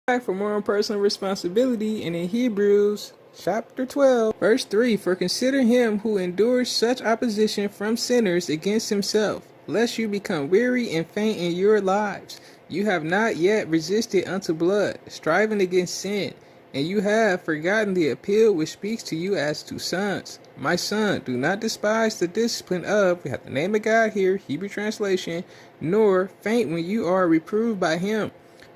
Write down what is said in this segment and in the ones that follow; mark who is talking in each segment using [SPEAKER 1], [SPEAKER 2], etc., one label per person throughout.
[SPEAKER 1] For more on personal responsibility, and in Hebrews chapter 12, verse 3, for consider him who endures such opposition from sinners against himself, lest you become weary and faint in your lives. You have not yet resisted unto blood, striving against sin, and you have forgotten the appeal which speaks to you as to sons. My son, do not despise the discipline of, we have the name of God here, Hebrew translation, nor faint when you are reproved by him.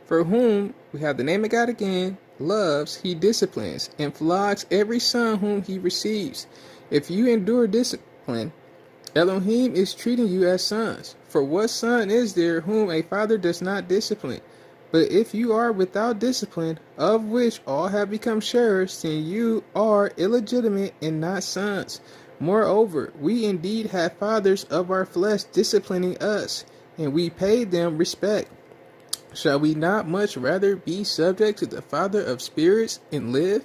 [SPEAKER 1] For whom, we have the name of God again, loves, he disciplines, and flogs every son whom he receives. If you endure discipline, Elohim is treating you as sons. For what son is there whom a father does not discipline? But if you are without discipline, of which all have become sharers, then you are illegitimate and not sons. Moreover, we indeed have fathers of our flesh disciplining us, and we pay them respect. Shall we not much rather be subject to the Father of spirits and live?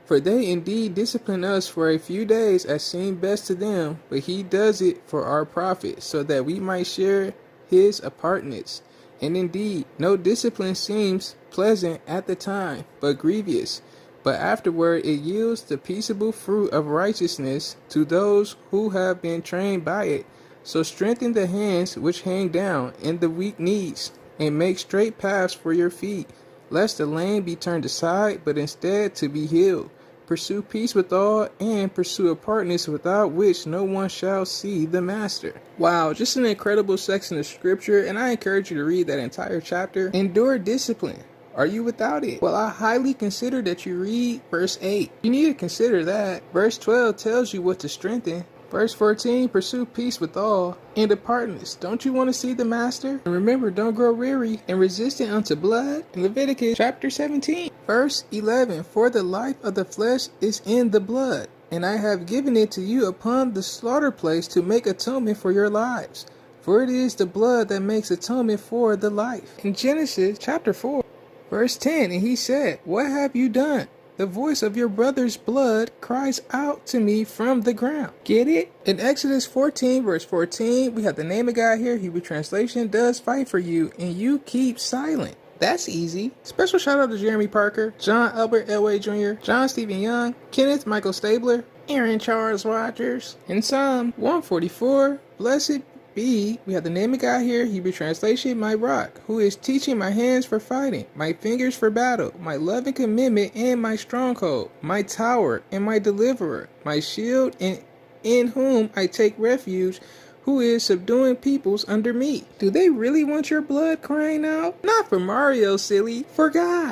[SPEAKER 1] For they indeed discipline us for a few days as seemed best to them, but he does it for our profit, so that we might share his apartness. And indeed, no discipline seems pleasant at the time, but grievous. But afterward it yields the peaceable fruit of righteousness to those who have been trained by it. So strengthen the hands which hang down, and the weak knees, and make straight paths for your feet, lest the lame be turned aside, but instead to be healed. Pursue peace with all, and pursue a partners without which no one shall see the master. Wow, just an incredible section of scripture, and I encourage you to read that entire chapter. Endure discipline. Are you without it? Well, I highly consider that you read verse 8. You need to consider that. Verse 12 tells you what to strengthen. Verse 14, pursue peace with all, and the partners. Don't you want to see the master? And remember, don't grow weary and resistant unto blood. In Leviticus chapter 17, verse 11, for the life of the flesh is in the blood, and I have given it to you upon the slaughter place to make atonement for your lives. For it is the blood that makes atonement for the life. In Genesis chapter 4, verse 10, and he said, what have you done? The voice of your brother's blood cries out to me from the ground. Get it? In Exodus 14, verse 14, we have the name of God here. Hebrew translation does fight for you, and you keep silent. That's easy. Special shout out to Jeremy Parker, John Albert Elway Jr., John Stephen Young, Kenneth Michael Stabler, Aaron Charles Rogers. In Psalm 144, blessed B, we have the name of God here, Hebrew translation, my rock, who is teaching my hands for fighting, my fingers for battle, my loving commitment and my stronghold, my tower and my deliverer, my shield and in whom I take refuge, who is subduing peoples under me. Do they really want your blood crying out? Not for Mario, silly, for God.